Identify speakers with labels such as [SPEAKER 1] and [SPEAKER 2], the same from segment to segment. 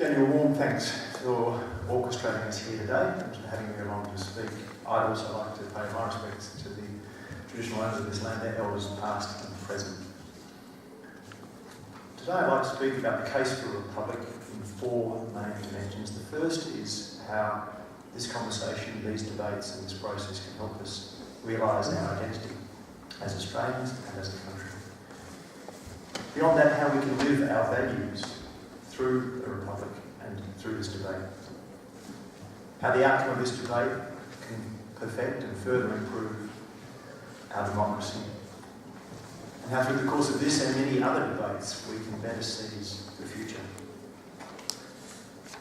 [SPEAKER 1] Daniel, warm thanks for orchestrating us here today and for having me along to speak. I'd also like to pay my respects to the traditional owners of this land, their elders past and present. Today I'd like to speak about the case for a republic in four main dimensions. The first is how this conversation, these debates and this process can help us realise our identity as Australians and as a country. Beyond that, how we can live our values through a republic and through this debate. How the outcome of this debate can perfect and further improve our democracy. And how through the course of this and many other debates we can better seize the future.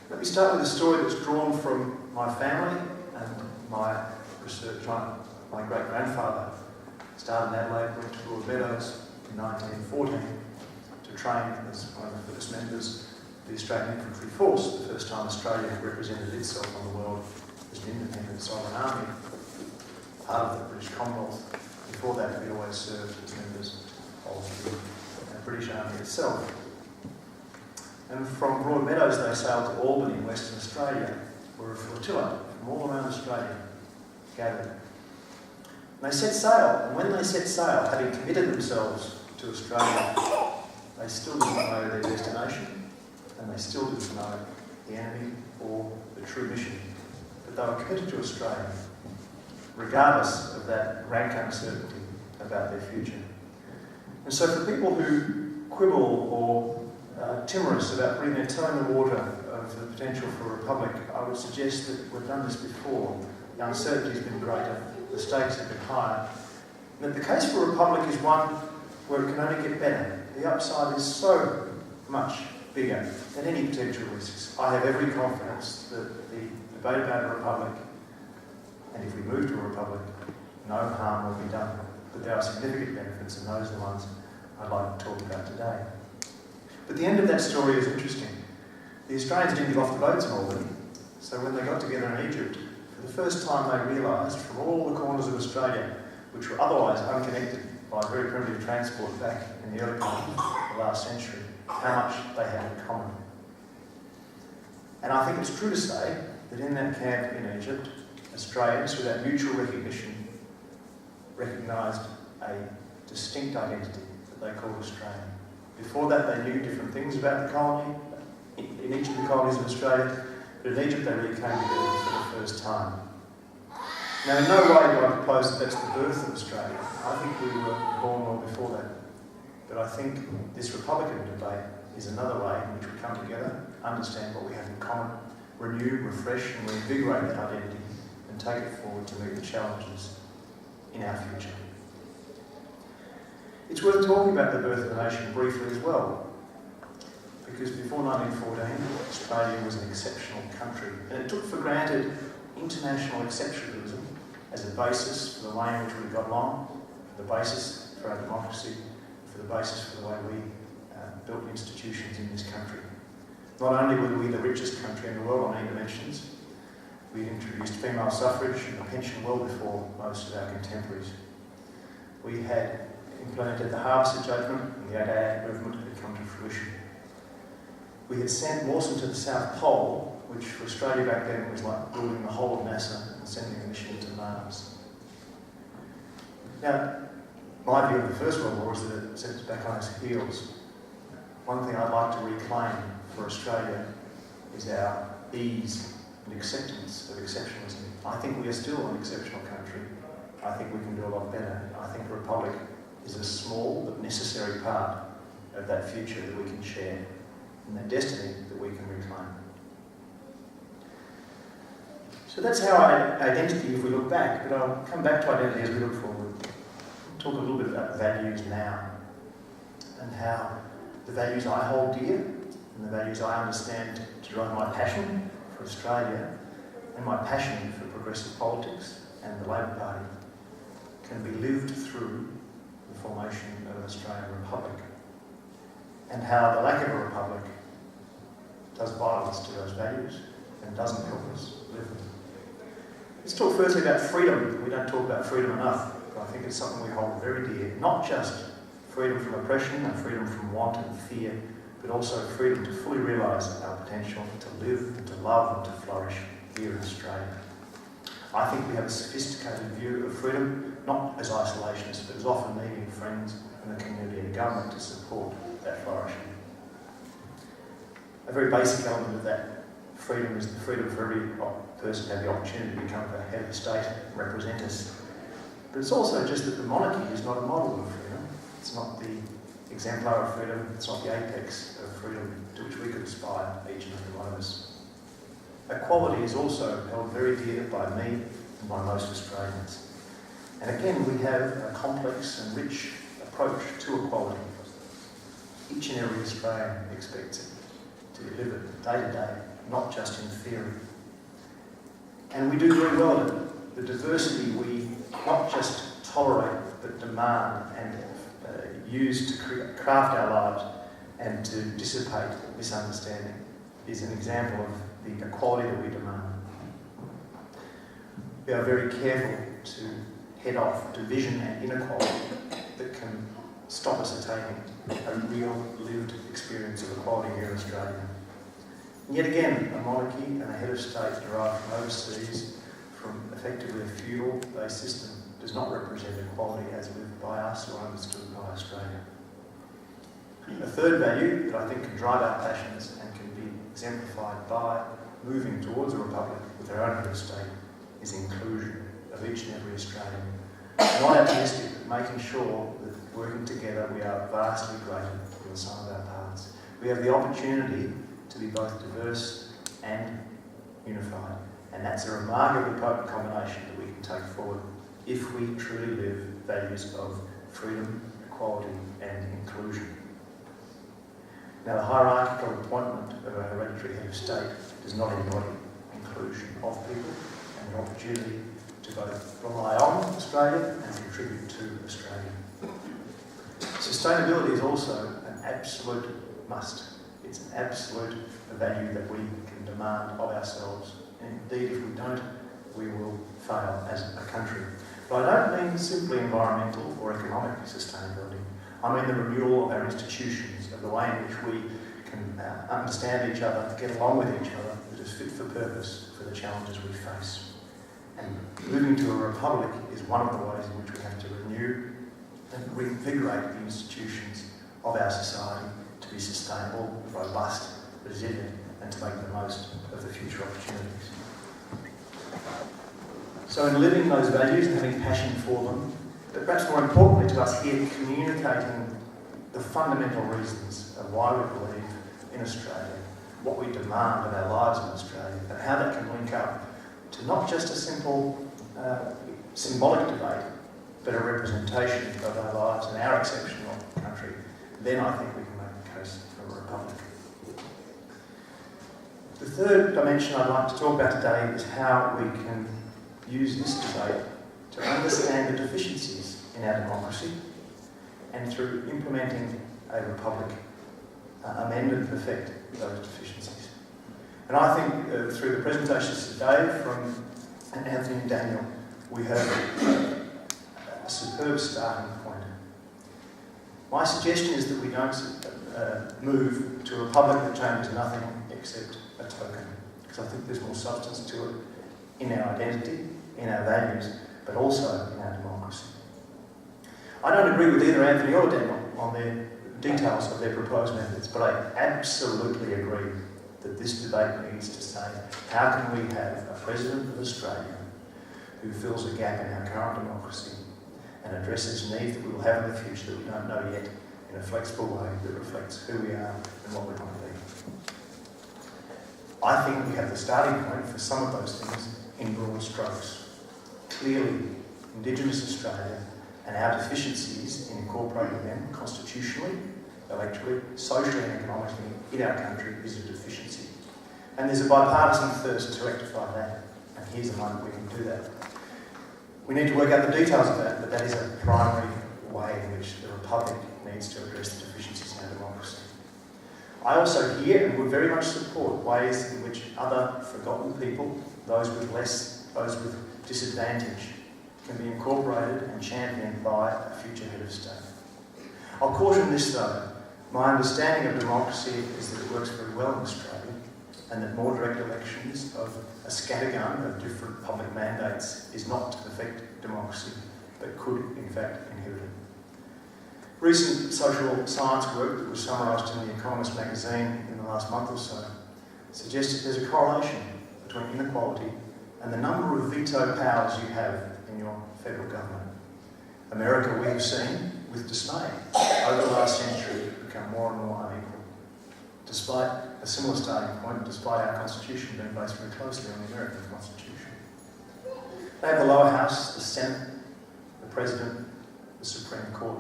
[SPEAKER 1] Let me start with a story that's drawn from my family and my research. My great-grandfather started in Adelaide, went to Broadmeadows in 1914 to train as one of the first members of the Australian Infantry Force, the first time Australia represented itself on the world as an independent sovereign army, part of the British Commonwealth. Before that, we always served as members of the British Army itself. And from Broadmeadows they sailed to Albany in Western Australia, where a flotilla from all around Australia gathered. And they set sail, and when they set sail, having committed themselves to Australia, they still didn't know their destination, and they still didn't know the enemy or the true mission. But they were committed to Australia, regardless of that rank uncertainty about their future. And so for people who quibble or timorous about putting their toe in the water of the potential for a republic, I would suggest that we've done this before. The uncertainty has been greater, the stakes have been higher, and that the case for a republic is one where it can only get better. The upside is so much bigger than any potential risks. I have every confidence that the debate about a republic, and if we move to a republic, no harm will be done. But there are significant benefits, and those are the ones I'd like to talk about today. But the end of that story is interesting. The Australians didn't get off the boats in Albany, so when they got together in Egypt, for the first time they realised from all the corners of Australia, which were otherwise unconnected by very primitive transport back in the early part of the last century, how much they had in common. And I think it's true to say that in that camp in Egypt, Australians, through that mutual recognition, recognised a distinct identity that they called Australian. Before that, they knew different things about the colony, in each of the colonies of Australia, but in Egypt they really came together for the first time. Now, in no way do I propose that that's the birth of Australia. I think we were born well before that. But I think this Republican debate is another way in which we come together, understand what we have in common, renew, refresh and reinvigorate that identity and take it forward to meet the challenges in our future. It's worth talking about the birth of the nation briefly as well, because before 1914, Australia was an exceptional country, and it took for granted international exceptionalism as a basis for the way in which we got along, for the basis for our democracy, for the basis for the way we built institutions in this country. Not only were we the richest country in the world on many dimensions, we'd introduced female suffrage and a pension well before most of our contemporaries. We had implemented the Harvester Judgment, and the 88 Act movement had come to fruition. We had sent Mawson to the South Pole, which for Australia back then was like building the whole of NASA and sending a mission to Mars. Now, my view of the First World War is that it sets us back on its heels. One thing I'd like to reclaim for Australia is our ease and acceptance of exceptionalism. I think we are still an exceptional country. I think we can do a lot better. I think a republic is a small but necessary part of that future that we can share and that destiny that we can reclaim. So that's how identity, if we look back, but I'll come back to identity as we look forward. Talk a little bit about values now and how the values I hold dear and the values I understand to drive my passion for Australia and my passion for progressive politics and the Labor Party can be lived through the formation of an Australian Republic, and how the lack of a republic does violence to those values and doesn't help us live them. Let's talk firstly about freedom. We don't talk about freedom enough, but I think it's something we hold very dear. Not just freedom from oppression and freedom from want and fear, but also freedom to fully realise our potential to live and to love and to flourish here in Australia. I think we have a sophisticated view of freedom, not as isolationist, but as often needing friends and the community and government to support that flourishing. A very basic element of that freedom is the freedom for every person to have the opportunity to become the head of state and represent us. But it's also just that the monarchy is not a model of freedom. It's not the exemplar of freedom. It's not the apex of freedom to which we could aspire, each and every one of us. Equality is also held very dear by me and by most Australians. And again, we have a complex and rich approach to equality. Each and every Australian expects it to be lived day to day, not just in theory. And we do very well at it. The diversity we not just tolerate, but demand and use to craft our lives and to dissipate misunderstanding is an example of the equality that we demand. We are very careful to head off division and inequality that can stop us attaining a real lived experience of equality here in Australia. And yet again, a monarchy and a head of state derived from overseas, from effectively a feudal-based system, does not represent equality as lived by us or understood by Australia. A third value that I think can drive our passions and can be exemplified by moving towards a republic with our own head of state is inclusion of each and every Australian. Not optimistic, but making sure that working together we are vastly greater than the sum of our parts. We have the opportunity to be both diverse and unified. And that's a remarkably potent combination that we can take forward if we truly live values of freedom, equality and inclusion. Now, the hierarchical appointment of a hereditary head of state does not embody inclusion of people and the opportunity to both rely on Australia and contribute to Australia. Sustainability is also an absolute must. It's an absolute value that we can demand of ourselves. And indeed, if we don't, we will fail as a country. But I don't mean simply environmental or economic sustainability. I mean the renewal of our institutions, of the way in which we can understand each other, get along with each other, that is fit for purpose for the challenges we face. And moving to a republic is one of the ways in which we have to renew and reinvigorate the institutions of our society to be sustainable, robust, resilient, and to make the most of the future opportunities. So in living those values and having passion for them, but perhaps more importantly to us here, communicating the fundamental reasons of why we believe in Australia, what we demand of our lives in Australia, and how that can link up to not just a simple symbolic debate, but a representation of our lives and our exceptional country, then I think we can make the case for a republic. The third dimension I'd like to talk about today is how we can use this debate to understand the deficiencies in our democracy and through implementing a republic, amend and perfect those deficiencies. And I think through the presentations today from Anthony and Daniel, we have a superb starting point. My suggestion is that we don't move to a republic that changes nothing except a token, because I think there's more substance to it in our identity, in our values, but also in our democracy. I don't agree with either Anthony or Daniel on their details of their proposed methods, but I absolutely agree that this debate needs to say, how can we have a President of Australia who fills a gap in our current democracy and addresses needs that we will have in the future that we don't know yet in a flexible way that reflects who we are and what we want to be. I think we have the starting point for some of those things in broad strokes. Clearly, Indigenous Australia and our deficiencies in incorporating them constitutionally, electorally, socially and economically in our country is a deficiency. And there's a bipartisan thirst to rectify that, and here's a moment we can do that. We need to work out the details of that, but that is a primary way in which the Republic needs to address the deficiencies in our democracy. I also hear and would very much support ways in which other forgotten people, those with less, those with disadvantage, can be incorporated and championed by a future head of state. I'll caution this though, My understanding of democracy is that it works very well in Australia, and that more direct elections of a scattergun of different public mandates is not to perfect democracy, but could in fact inhibit it. Recent social science work that was summarised in The Economist magazine in the last month or so suggests that there's a correlation between inequality and the number of veto powers you have in your federal government. America, we have seen with dismay over the last century become more and more unequal. Despite a similar starting point, despite our constitution being based very closely on the American Constitution. They have the lower house, the Senate, the President, the Supreme Court,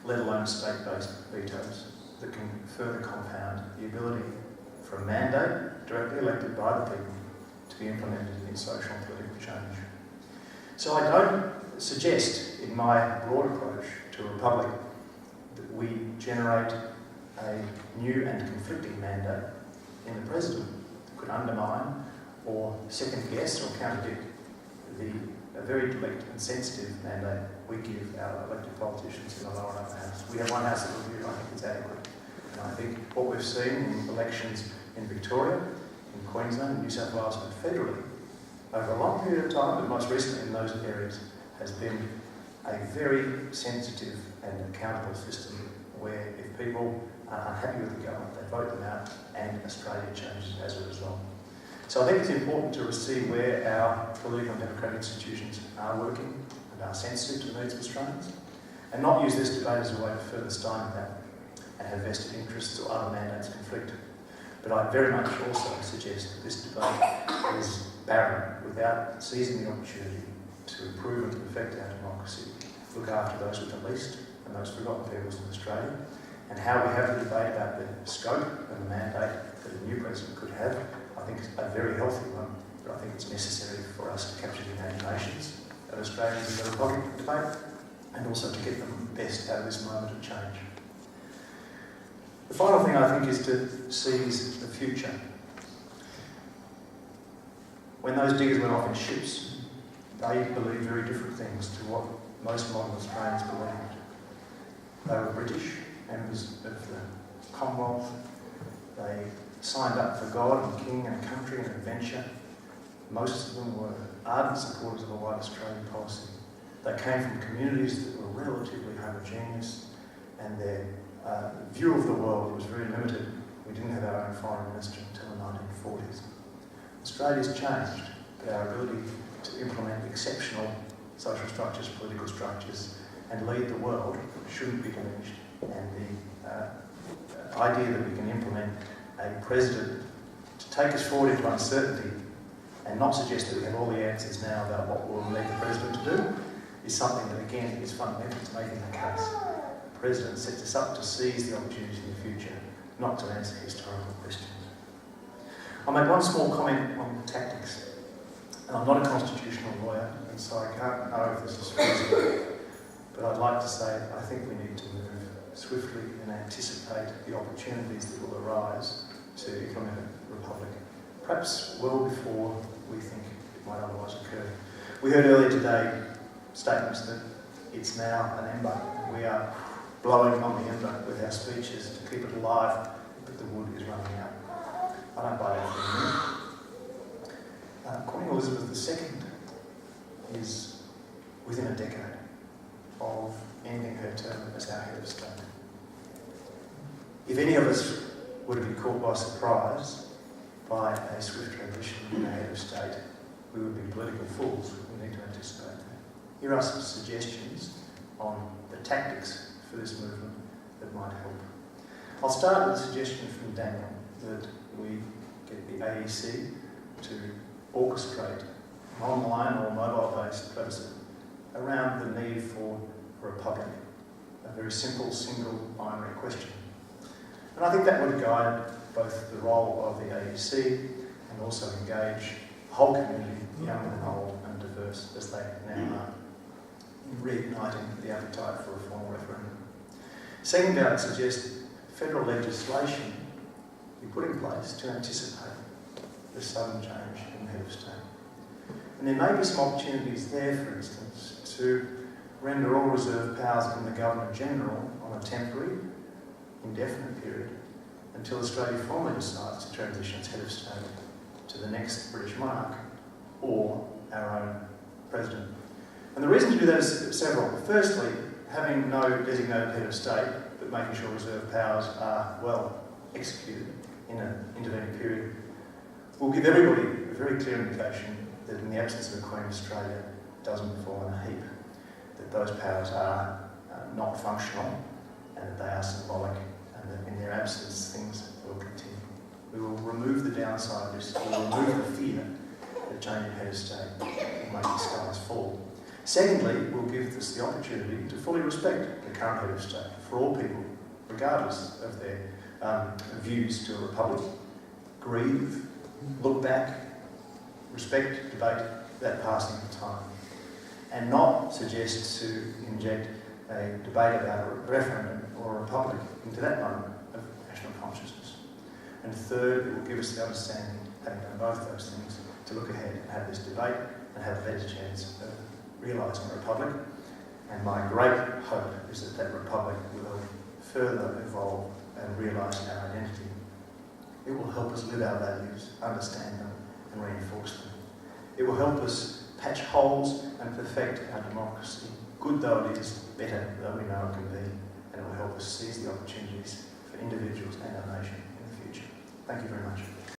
[SPEAKER 1] let alone state-based vetoes that can further compound the ability for a mandate directly elected by the people to be implemented in social and political change. So I don't suggest in my broad approach to a republic that we generate a new and conflicting mandate in the President that could undermine or second-guess or contradict a very direct and sensitive mandate we give our elected politicians in the lower and upper house. We have one house of review, I think it's adequate. And I think what we've seen in elections in Victoria, in Queensland, New South Wales and federally, over a long period of time, but most recently in those areas, has been a very sensitive and accountable system where if people are unhappy with the government, they vote them out and Australia changes as a result. So I think it's important to see where our political and democratic institutions are working and are sensitive to the needs of Australians, and not use this debate as a way to further stymie that and have vested interests or other mandates conflict. But I very much also suggest that this debate is barren without seizing the opportunity to improve and to perfect our democracy, look after those with the least and those forgotten peoples in Australia, and how we have the debate about the scope and the mandate that a new president could have. I think it's a very healthy one, but I think it's necessary for us to capture the imaginations of Australians in the Republican debate and also to get them best out of this moment of change. The final thing I think is to seize the future. When those diggers went off in ships, they believed very different things to what most modern Australians believed. They were British, members of the Commonwealth. They signed up for God and King and country and adventure. Most of them were ardent supporters of a white Australian policy. They came from communities that were relatively homogeneous, and their view of the world was very limited. We didn't have our own foreign minister until the 1940s. Australia's changed, but our ability to implement exceptional social structures, political structures, and lead the world shouldn't be diminished. And the idea that we can implement a president to take us forward into uncertainty and not suggest that we have all the answers now about what we'll need the president to do is something that, again, is fundamental to making the case. The president sets us up to seize the opportunities in the future, not to answer historical questions. I'll make one small comment on tactics. And I'm not a constitutional lawyer, and so I can't know if this is feasible, but I'd like to say I think we need to move swiftly and anticipate the opportunities that will arise to implement a republic, perhaps well before we think it might otherwise occur. We heard earlier today statements that it's now an ember. We are blowing on the ember with our speeches to keep it alive, but the wood is running out. I don't buy that for a minute. Queen Elizabeth II is within a decade of ending her term as our head of state. If any of us were to be caught by surprise by a swift transition in a head of state, we would be political fools. We need to anticipate that. Here are some suggestions on the tactics for this movement that might help. I'll start with a suggestion from Daniel that we get the AEC to orchestrate an online or mobile-based plebiscite around the need for a republic, a very simple, single binary question. And I think that would guide both the role of the AEC and also engage the whole community, young and old and diverse, as they now are, in reigniting the appetite for a formal referendum. Secondly, I would suggest federal legislation be put in place to anticipate the sudden change in the head of state. And there may be some opportunities there, for instance, to render all reserve powers in the Governor-General on a temporary indefinite period until Australia formally decides to transition its head of state to the next British monarch or our own president. And the reason to do that is several. Firstly, having no designated head of state, but making sure reserve powers are well executed in an intervening period, will give everybody a very clear indication that in the absence of a Queen, Australia doesn't fall in a heap, that those powers are not functional and that they are symbolic, and that in their absence things will continue. We will remove the downside risk, we will remove the fear that changing head of state will make the skies fall. Secondly, we'll give us the opportunity to fully respect the current head of state for all people, regardless of their views to a republic. Grieve, look back, respect, debate that passing of time, and not suggest to inject a debate about a referendum or a republic into that moment of national consciousness. And third, it will give us the understanding, having done both those things, to look ahead and have this debate and have a better chance of realising a republic. And my great hope is that that republic will further evolve and realise our identity. It will help us live our values, understand them and reinforce them. It will help us patch holes and perfect our democracy, good though it is, better though we know it can be, and it will help us seize the opportunities for individuals and our nation in the future. Thank you very much.